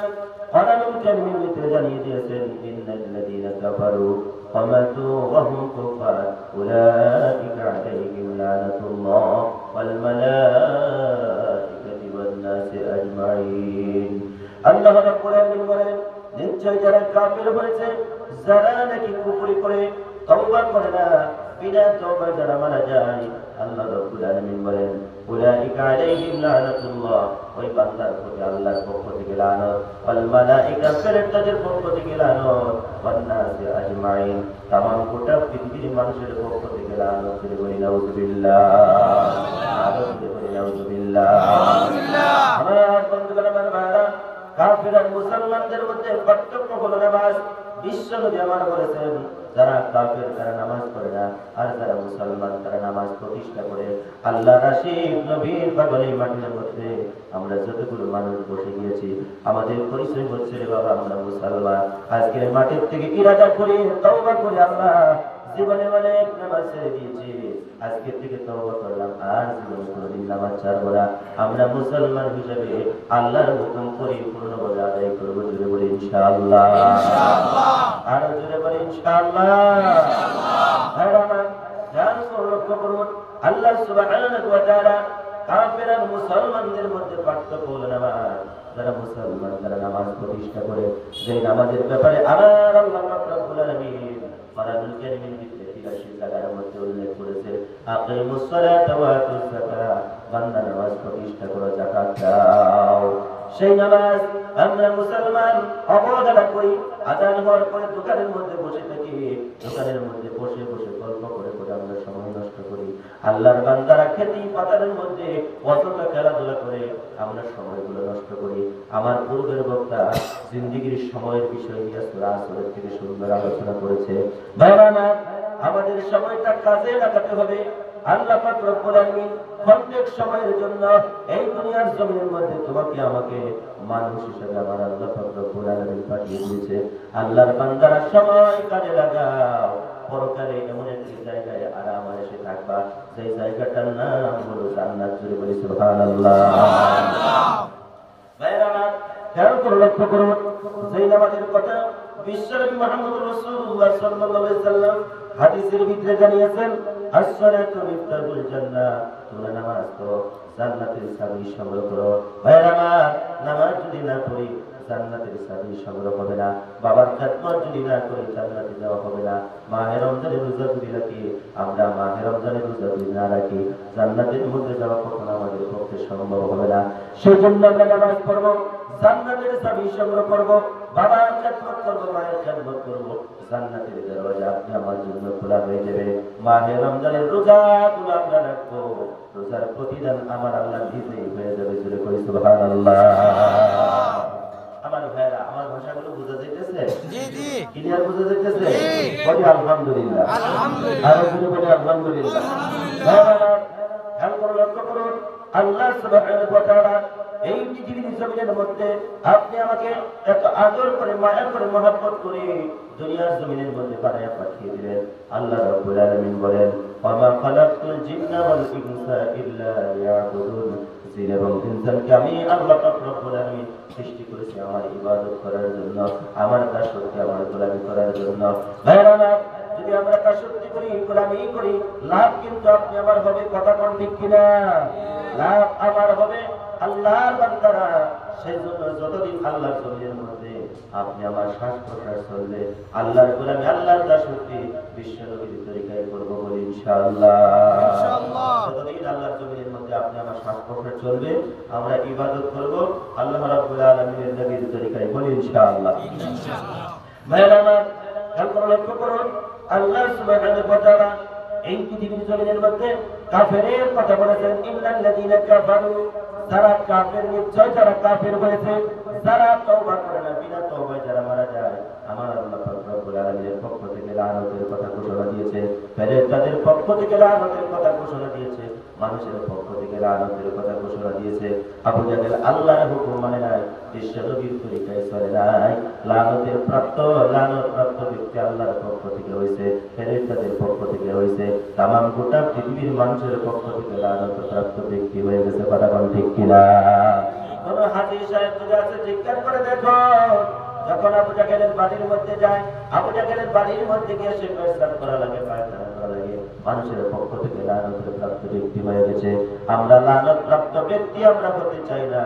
কোরআনুল কারীমের ভিতরে জানিয়ে দিয়েছেন ইন্নাল্লাযীনা কাফারু ওয়া মাতু ওয়া হুম কুফার উলাইকা আলাইহিম লানাতুল্লাহ ওয়াল মালাইকাতি ওয়ান নাসি আজমাইন। আল্লাহ রাব্বুল আলামিন বলেন নিশ্চয় যারা কাফির হয়েছে যারা নাকি কুফরি করে তওবা করে না বিনা তওবায় যারা মারা যায় আল্লাহ রাব্বুল আলামিন বলেন উলাইকা আলাইহিম লানাতুল্লাহ ওই বান্দার প্রতি আল্লাহর পক্ষ থেকে লানত ওয়াল মালাইকা ফেরেশতাদের পক্ষ থেকে লানত ওয়ান নাসি আজমাইন तमाम গোটা পৃথিবীর মানুষের পক্ষ থেকে লানত করে বলি নাউযুবিল্লাহ নাউযুবিল্লাহ আমার বন্ধুগণ আমার ভাইরা কাফির আর মুসলমানদের মধ্যে পার্থক্য হলো নামাজ। বিশ্ব নবী আমার বলেছেন যারা কাফির তারা নামাজ পড়ে না আর যারা মুসলমান তারা নামাজ প্রতিষ্ঠা করে। আল্লাহ রাশিদ নবীর পাগলে মাটির মধ্যে আমরা যতগুলো মানুষ বসে গিয়েছি আমাদের পরিচয় হচ্ছে রে বাবা আমরা মুসলমান। আজকের মাটির থেকে ইরাদা করে তওবা করে আল্লাহ জীবনে অনেক নামাজ ছেড়ে দিয়েছি, আজকে থেকে তওবা করলাম আর জীবনে কোনোদিন নামাজ ছাড়বো না। আমরা মুসলমান হিসেবে আল্লাহর হুকুম পরিপূর্ণভাবে আদায় করবো, জোরে বলি ইনশাআল্লাহ। আরো জোরে বলি ইনশাআল্লাহ। ধ্যান করে লক্ষ্য করুন আল্লাহ সুবহানাহু ওয়া তাআলা কাফির আর মুসলমানদের মধ্যে পার্থক্য হলো নামাজ। যারা মুসলমান তারা নামাজ প্রতিষ্ঠা করে, যে নামাজের ব্যাপারে আমার আল্লাহ রাব্বুল আলামিন কোরআনুল কারীমের ভিতরে 83 জায়গার মধ্যে উল্লেখ করেছে আকিমুস সালাতা ওয়া আতুজ যাকাত, বান্দা নামাজ প্রতিষ্ঠা করো যাকাত দাও। সেই নামাজ আমরা মুসলমান অবহেলা করি, আযান হওয়ার পরে দোকানের মধ্যে বসে থাকি, দোকানের মধ্যে বসে বসে গল্প করে করে আমরা সময় নষ্ট করি। আল্লাহর বান্দারা খেতি পাতারের মধ্যে কতটা খেলাধুলা করে আমরা সময়গুলো নষ্ট করি। আমার পূর্বের বক্তা জিন্দেগীর সময়ের বিষয় নিয়ে সূরা আসরের থেকে সুন্দর আলোচনা করেছে। ভাইরা আমাদের সময়টা কাজে লাগাতে হবে। আল্লাহ পাক রব্বুল আলামিন ক্ষণিক সময়ের জন্য এই দুনিয়ার জমিনের মধ্যে তোমাকে আমাকে মানুষ হিসেবে আমার আল্লাহ পাক রব্বুল আলামিন পাঠিয়ে দিয়েছে। আল্লাহর বান্দারা সময় কাজে লাগাও, পরকালে এমন একটি জায়গায় আরাম এসে থাকবা সেই জায়গাটার নাম হলো জান্নাত। জুড়ে বলি সুবহানাল্লাহ। ভাইরা আমার খেয়াল করে লক্ষ্য করুন, যেই নামাজের কথা বিশ্বনবী মুহাম্মদ রাসূলুল্লাহ সাল্লাল্লাহু আলাইহি সাল্লাম হাদিসের ভিতরে জানিয়েছেন, as-salatu miftaহুল জান্নাহ, তোমরা নামাজ পড়ো জান্নাতের চাবি সংগ্রহ করো। ভাইরা আমার নামাজ যদি না পড়ি জান্নাতের চাবি সংগ্রহ হবে না। বাবার খেদমত যদি না করি জান্নাতে যাওয়া হবে না। মাহে রমজানের রোজা যদি রাখি, আমরা মাহে রমজানের রোজা যদি না রাখি জান্নাতের মধ্যে যাওয়া কখনো আমাদের পক্ষে সম্ভব হবে না। সেই জন্য আমরা নামাজ পড়বো, জান্নাতের চাবি সংগ্রহ করবো, বাবার খেদমত করবো, মায়ের খেদমত করবো, জান্নাতের দরজা আপনি আমার জন্য খোলা হয়ে যাবে। মাহে রমজানের রোজাগুলো আমরা রাখবো, রোজার প্রতিদান আমার আল্লাহ নিজেই হয়ে যাবে। জোরে করি সুবহানাল্লাহ। আমার ভাইরা, আমার ভাষাগুলো বোঝা যাইতেছে? জি জি, ক্লিয়ার বোঝা যাইতেছে? বলি আলহামদুলিল্লাহ, আলহামদুলিল্লাহ, আরো জোরে বলি আলহামদুলিল্লাহ। ভাইরা খেয়াল করে লক্ষ্য করুন, আল্লাহ সুবহানাহু ওয়া তাআলা এই পৃথিবীর জমিনের মধ্যে আপনি আমাকে এত আদর করে, মায়া করে, মহব্বত করে দুনিয়ার জমিনের মধ্যে বানায়া পাঠিয়ে দিলেন। আল্লাহ রাব্বুল আলামিন বলেন, ওয়া খালাকতুল জিন্না ওয়াল ইনসা ইল্লা লিয়াবুদুন, জিন এবং ইনসানকে আমি আল্লাহ পাক রব্বুল আলামিন সৃষ্টি করেছি আমার ইবাদত করার জন্য, আমার দাসত্ব, আমার গোলামি করার জন্য। ভাইরা, যদি আমরা দাসত্ব করি, গোলামি করি, লাভ কিন্তু আপনি আমার হবে। কথা কোন ঠিক কিনা? লাভ আমার হবে। আল্লাহর বান্দারা সেই জন্য যতদিন আল্লাহর জমিনের মধ্যে আপনি আমার শ্বাস প্রশ্বাস চলবে, আল্লাহর গোলামি, আল্লাহর দাসত্বে বিশ্ব নবীর তরিকায় করব বলি ইনশাআল্লাহ। যতদিন আল্লাহর জমিনের মধ্যে আপনি আমার শ্বাস প্রশ্বাস চলবে, আমরা ইবাদত করব আল্লাহ রাব্বুল আলামিনের নবীর তরিকায় বলি ইনশাআল্লাহ। ভাইরা আমার খেয়াল করে লক্ষ্য করুন, আল্লাহ সুবহানাহু ওয়া তাআলা এই পৃথিবীর জমিনের মধ্যে কাফেরের কথা বলেছেন, ইন্নাল্লাযীনা কাফারু, যারা কাফের, নিশ্চয় যারা কাফের হয়েছে, যারা তওবা করে না, বিনা তওবায় যারা মারা যায়, আমার আল্লাহ পাক রব্বুল আলামিনের পক্ষ থেকে লানতের কথা ঘোষণা দিয়েছে, ফেরেশতাদের পক্ষ থেকে লানতের কথা ঘোষণা দিয়েছে, মানুষের পক্ষ থেকে লানতের কথা ঘোষণা দিয়েছে। আবু জাহেল আল্লাহর হুকুম মানে নাই, বিশ্ব নবীর তরিকায় চলে নাই, লানতের প্রাপ্ত ব্যক্তি আল্লাহর পক্ষ থেকে হয়েছে, ফেরেশতাদের পক্ষ থেকে হয়েছে, তামাম গোটা পৃথিবীর মানুষের পক্ষ থেকে লানত প্রাপ্ত ব্যক্তি হয়ে গেছে। কথা কোন ঠিক কিনা? কোন হাজী সাহেব যদি আছে জিজ্ঞাসা করে দেখো, যখন আবু জাহেলের বাড়ির মধ্যে যায়, আবু জাহেলের বাড়ির মধ্যে গিয়ে সে পেশাব করা লাগে, পায়খানা করা লাগে, মানুষের পক্ষ থেকে লানতের প্রাপ্ত ব্যক্তি হয়ে গেছে। আমরা লানত প্রাপ্ত ব্যক্তি আমরা হতে চাই না,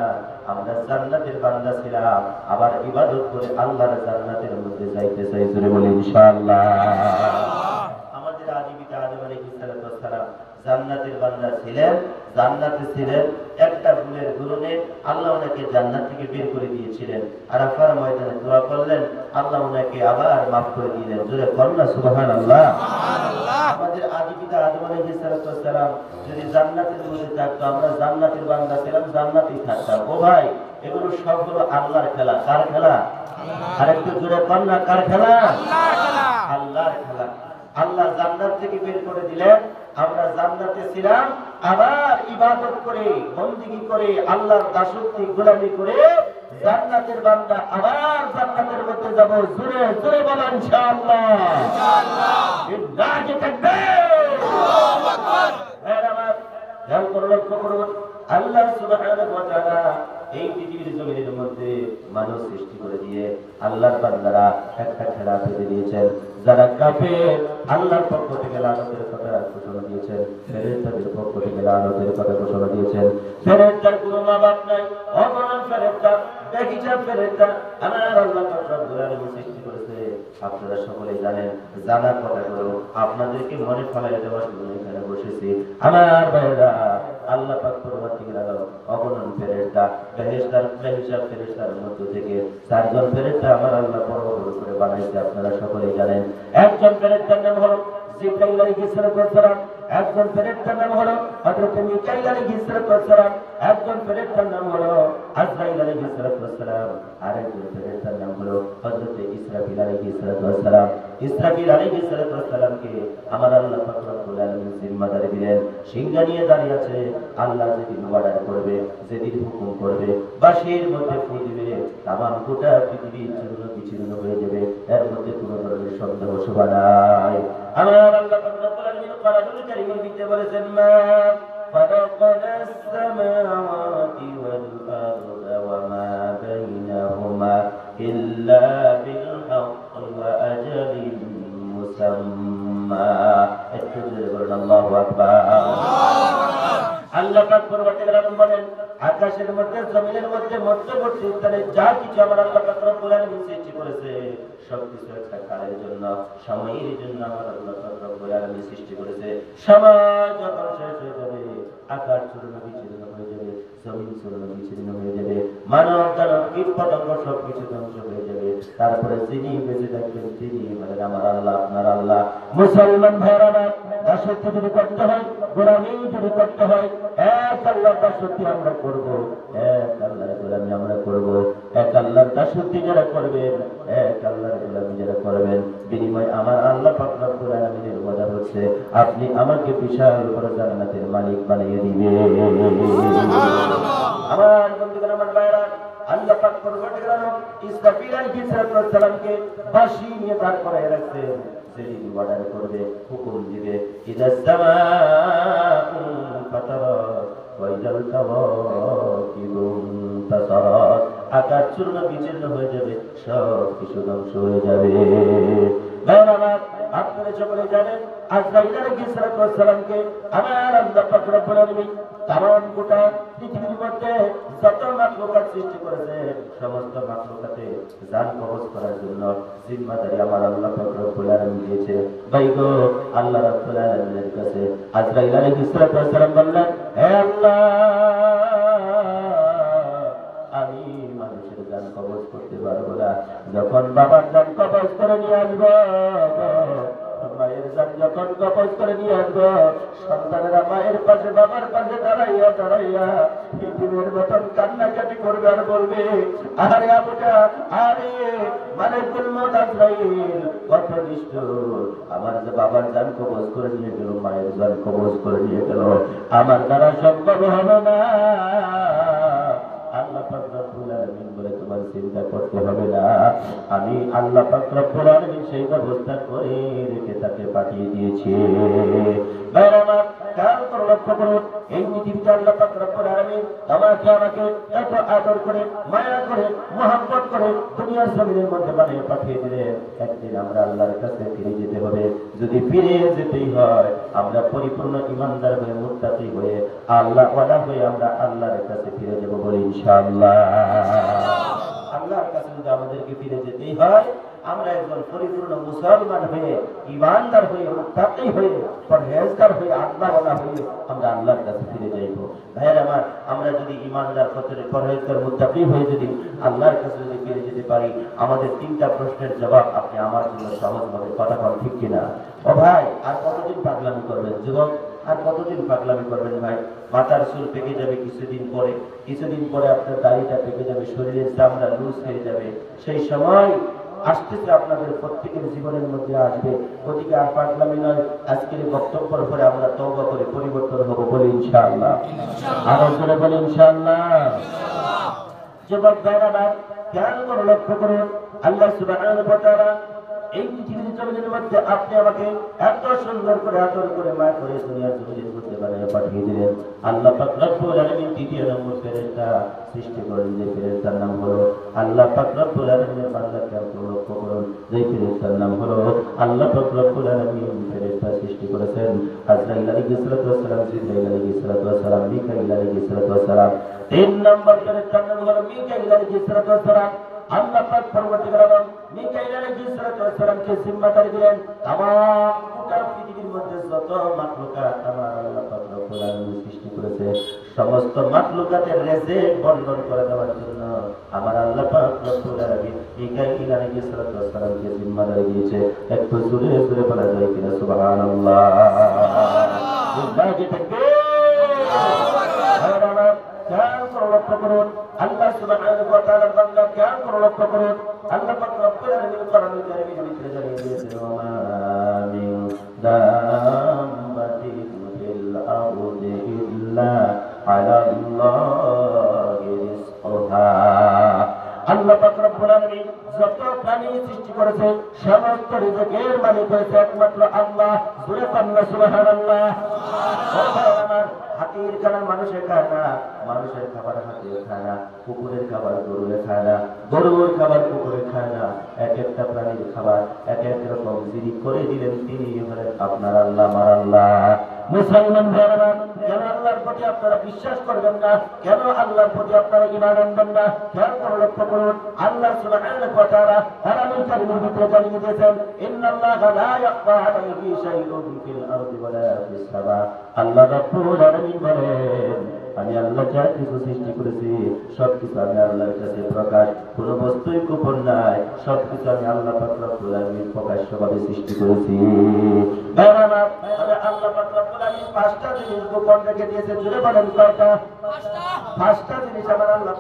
আমরা জান্নাতের বান্দা ছিলাম, আবার ইবাদত করে আল্লাহর জান্নাতের মধ্যে যাইতে চাই। জোরে বলি ইনশাআল্লাহ। আমাদের আদি পিতা আদম আলাইহিস সালাম জান্নাতের বান্দা ছিলেন, জান্নাতে ছিলেন। একটা ভুলের কারণে আল্লাহ ওনাকে জান্নাত থেকে বের করে দিয়েছিলেন। আরাফার ময়দানে দোয়া করলেন, আল্লাহ ওনাকে আবার মাফ করে দিলেন। জোরে বলুন সুবহানাল্লাহ। আমাদের আদি পিতা আদম আলাইহিস সালাম যদি জান্নাতের মধ্যে থাকতো, আমরা জান্নাতের বান্দা ছিলাম, জান্নাতেই থাকতাম। ও ভাই, এগুলো সব হলো আল্লাহর খেলা। কার খেলা? আরেকটু জোরে বল না, কার খেলা? আল্লাহর খেলা। আল্লাহ জান্নাত থেকে বের করে দিলেন, আমরা জান্নাতে ছিলাম, আবার ইবাদত করে, বন্দেগী করে, আল্লাহর দাসত্ব গোলামি করে জান্নাতের বান্দা আবার জান্নাতের মধ্যে যাব। জোরে জোরে বলেন ইনশাআল্লাহ। ইনশাআল্লাহ। ইল্লাহি তাকবীর, আল্লাহু আকবার। আমার ধ্যান করে লক্ষ্য করুন, আল্লাহ সুবহানাহু ওয়া তাআলা এই পৃথিবীর জমিনের মধ্যে মানুষ সৃষ্টি করে দিয়ে আল্লাহর বান্দারা একটা খেলা বেঁধে দিয়েছেন। যারা কাফের আল্লাহর পক্ষ থেকে লানতের কথা ঘোষণা দিয়েছেন, ফেরেশতাদের পক্ষ থেকে লানতের কথা ঘোষণা দিয়েছেন। ফেরেশতার কোনো মা বাপ নাই, অগণন ফেরেশতা, বেহিসাব ফেরেশতা আমার আল্লাহ পাক রব্বুল আলামিন সৃষ্টি করেছে। আপনারা সকলেই জানেন, জানার কথাগুলো আপনাদেরকে মনে ফেলাইয়া দেওয়ার জন্য এখানে বসেছি। আমার ভাইরা, আল্লাহ পাক পরবর্তীকালে অগণন ফেরেশতা, বেহিসাব ফেরেশতার মধ্য থেকে 4 জন ফেরেশতা আমার আল্লাহ বড় বড় করে বানাইছে। আপনারা সকলেই জানেন, একজন ফেরেশতার নাম হলো জিবরাইল আলাইহিস সালাম, একজন ফেরেশতার নাম হলো হযরত মিকাইল আলাইহিস সালাম, একজন ফেরেশতার নাম হলো আজরাইল আলাইহিস সালাম, আরেকজন ফেরেশতার নাম হলো হযরত ইসরাফিল আলাইহিস সালাম। ইসরাফিল আলাইহিস সালামকে আমার আল্লাহ পাক রব্বুল আলামিন জিম্মাদারি দিলেন। সিংহা নিয়ে দাঁড়িয়ে আছে। আল্লাহ যেদিন অর্ডার করবে, যেদিন হুকুম করবে, বাঁশির মধ্যে ফু দিবে, তামাম গোটা পৃথিবী চূর্ণ বিচূর্ণ হয়ে যাবে। এর মধ্যে কোনো ধরনের সন্দেহ শোভা নাই। আমার আল্লাহ পাক রব্বুল আলামিন কোরআনুল কারীমের ভিতরে বলেছেন, মা خلقنا السماوات والأرض وما بينهما إلا بالحق وأجل مسمى. الله أكبر. আল্লাহ পাক পরবর্তীকালে বলেন, আকাশের মধ্যে জমিনের মধ্যে মধ্যবর্তী স্থানে যা কিছু আমার আল্লাহ পাক রব্বুল আলামিন সৃষ্টি করেছে সবকিছু একটা কালের জন্য, সময়ের জন্য আমার আল্লাহ পাক রব্বুল আলামিন সৃষ্টি করেছে। সময় যখন শেষ হয়ে যাবে, আকাশ চূর্ণ বিচূর্ণ হয়ে যাবে, জমিন চূর্ণ বিচূর্ণ হয়ে যাবে, মানব দানব কীট পতঙ্গ সবকিছু ধ্বংস হয়ে যাবে। তারপরে যিনি বেঁচে থাকবেন তিনি বলেন আমার আল্লাহ, আপনার আল্লাহ। মুসলমান ভাইরা, দাসত্ব যদি করতে হয়, গোলামি যদি করতে হয়, এক আল্লাহর দাসত্ব আমরা করব, এক আল্লাহর গোলামি আমরা করব। এক আল্লাহর দাসত্ব যারা করবেন, এক আল্লাহর গোলামি যারা করবেন, বিনিময় আমার আল্লাহ পাক রব্বুল আলামিনের ওয়াদা হচ্ছে আপনি আমাকে বিশাল বড় জান্নাতের মালিক বানিয়ে দিবেন। আমার বন্ধুগণ, আমার ভাইরা, আল্লাহ পাক পরবর্তীকালে ইসরাফিল আলাইহিস সালামকে বাঁশি নিয়ে দাঁড় করায় রাখছেন। যেদিন অর্ডার করবে, হুকুম দিবে, ইযা সামাউ ফাতারাত ওয়া ইযাল কাওয়াকিবু তাসারাত, আকাশ চূর্ণ বিচূর্ণ হয়ে যাবে, সব কিছু ধ্বংস হয়ে যাবে। ভাইরা, আপনারা সকলে জানেন আজরাইল আলাইহিস সালামকে আমার আল্লাহ পাক রব্বুল আলামিন তামাম গোটা পৃথিবীর মধ্যে যত মাখলুকাত সৃষ্টি করেছে সমস্ত মাখলুকাতে জান কবজ করার জন্য জিম্মাদারি আমার আল্লাহ পাক রব্বুল আলামিন দিয়েছে। ভাই গো, আল্লাহ রাব্বুল আলামিনের কাছে আজরাইল আলাইহিস সালাম বললেন, হে আল্লাহ, আমি মানুষের জান কবজ করতে পারবো না। যখন বাবার জান কবজ করে নিয়ে আসবো, মায়ের জান যখন কবজ করে নিয়ে আসবো, সন্তানেরা মায়ের পাশে বাবার পাশে দাঁড়াইয়া দাঁড়াইয়া পৃথিবীর মতন কান্নাকাটি করবে আর বলবে, আরে আবুটা, আরে মালিকুল মউত আজরাইল কত নিষ্ঠুর, আমার যে বাবার জান কবজ করে নিয়ে গেল, মায়ের জান কবজ করে নিয়ে গেল, আমার দ্বারা সম্ভব হবে না। আল্লাহ পাক রব্বুল আলামিন বলে, তোমার চিন্তা করতে হবে না, আমি আল্লাহ পাক রব্বুল আলামিন সেই ব্যবস্থা করে রেখে তাকে পাঠিয়ে দিয়েছি। ভাইরা আমার, খেয়াল করে লক্ষ্য করুন, এই পৃথিবীতে আল্লাহ পাক রব্বুল আলামিন আমাকে এত আদর করে, মায়া করে, মহব্বত করে দুনিয়ার জমিনের মধ্যে বানিয়ে পাঠিয়ে দিলেন। একদিন আমরা আল্লাহর কাছে ফিরে যেতে হবে। যদি ফিরে যেতেই হয়, আমরা পরিপূর্ণ ইমানদার হয়ে, মুত্তাকি হয়ে, আল্লাহ ওয়ালা হয়ে আমরা আল্লাহর কাছে ফিরে যাব বলে ইনশাআল্লাহ। আল্লাহর কাছে যদি আমাদেরকে ফিরে যেতেই হয়, আমরা একজন পরিপূর্ণ মুসলমান হয়ে, ইমানদার হয়ে, মুত্তাকি হয়ে, পরহেজগার হয়ে, আল্লাহওয়ালা হয়ে আমরা আল্লাহর কাছে ফিরে যাইব। ভাইয়ের আমার, আমরা যদি ইমানদার, পরহেজগার, মুত্তাকি হয়ে যদি আল্লাহর কাছে যদি ফিরে যেতে পারি, আমাদের তিনটা প্রশ্নের জবাব আপনি আমার জন্য সহজ হবে। কথা বল, ঠিক কিনা? ও ভাই, আর কতদিন পাগলামি করবেন যুবক? আর কতদিন পাগলামি করবেন ভাই? মাথার চুল পেকে যাবে কিছুদিন পরে আপনার দাড়িটা পেকে যাবে, শরীরের চামড়া লুজ হয়ে যাবে। সেই সময় আসতেছে, আপনাদের প্রত্যেকের জীবনের মধ্যে আসবে। ওদিকে আর পাগলামি নয়, আজকের বক্তব্যের পরে আমরা তওবা করে পরিবর্তন হব বলে ইনশাআল্লাহ। আরো জোরে বলে ইনশাআল্লাহ। যুবক ভাইরা, খেয়াল করে লক্ষ্য করুন, আল্লাহ সুবহানাহু ওয়া তাআলা এই পৃথিবীর জমিনের মধ্যে আপনি আমাকে এত সুন্দর করে আদর করে মায়া করে দুনিয়ার জমিনের মধ্যে বানিয়ে পাঠিয়ে দিলেন। আল্লাহ পাক রব্বুল আলামিন দ্বিতীয় নম্বর ফেরেশতা সৃষ্টি করেন, যে ফেরেশতার নাম হলো আল্লাহ পাক রব্বুল আলামিনের বান্দাকে আপনি লক্ষ্য করুন, যে ফেরেশতার নাম হলো আল্লাহ পাক রব্বুল আলামিন ফেরেশতা সৃষ্টি করেছেন আজরাইল আলাইহিস সালাম, জিবরাইল আলাইহিস সালাম, মিকাইল আলাইহিস সালাম। তিন নম্বর ফেরেশতার নাম হলো মিকাইল আলাইহিস সালাম। আল্লাহ পাক পরবর্তীকালে মিকাইল আলাইহিস সালামকে জিম্মাদারি দিলেন তামাম গোটা পৃথিবীর মধ্যে যত মাখলুকাত আমার আল্লাহ পাক রব্বুল আলামিন সৃষ্টি করেছে, সমস্ত মাখলুকাতের রিজিক বন্টন করে দেওয়ার জন্য আমার আল্লাহ পাক রব্বুল আলামিন মিকাইল আলাইহিস সালামকে জিম্মাদারি দিয়েছে। একটু জোরে জোরে বলা যায় কিনা সুবহানাল্লাহ? খেয়াল করে লক্ষ্য করুন, আল্লাহ সুবহানাহু ওয়া তাআলার বান্দা, খেয়াল করে লক্ষ্য করুন, আল্লাহ পাক রব্বুল আলামিন কোরআনুল কারীমের ভিতরে জানিয়ে দিয়েছেন ওয়া মিন দাব্বাতিন ফিল আরদি ইল্লা আলাল্লাহি রিজকুহা। আল্লাহ পাক রব্বুল আলামিন যত প্রাণী সৃষ্টি করেছে সমস্ত রিজকের মালিক হয়েছে একমাত্র আল্লাহ। জোরে বলুন সুবহানাল্লাহ। হাতির খানা মানুষের খায় না, মানুষের খাবার হাতির খায় না, কুকুরের খাবার গরুরে খায় না, গরুর খাবার কুকুরে খায় না। এক একটা প্রাণীর খাবার এক এক রকম যিনি করে দিলেন তিনি হলেন আপনার আল্লাহ, আমার আল্লাহ। মুসলমান ভাইরা, কেন আল্লাহর প্রতি আপনারা বিশ্বাস করবেন না? কেন আল্লাহর প্রতি আপনারা ঈমান আনবেন না? খেয়াল করে লক্ষ্য করুন, আল্লাহ সুবহানাহু ওয়া তাআলা কোরআনুল কারীমের ভিতরে জানিয়ে দিয়েছেন ইন্নাল্লাহা লা ইয়াখফা আলাইহি শাইউন ফিল আরদি ওয়া লা ফিস সামা। আল্লাহ রাব্বুল আলামিন বলেন, আমি আল্লাহ যা কিছু সৃষ্টি করেছি সবকিছু আমি আল্লাহর কাছে প্রকাশ, কোনো বস্তুই গোপন নাই, সবকিছু আমি আল্লাহ পাক রব্বুল আলামিন প্রকাশ্যভাবে সৃষ্টি করেছি। আল্লাহ পাক রব্বুল আলামিন পাঁচটা জিনিস গোপন রেখে দিয়েছে। জোরে বলেন কয়টা? পাঁচটা জিনিস আমার আল্লাহ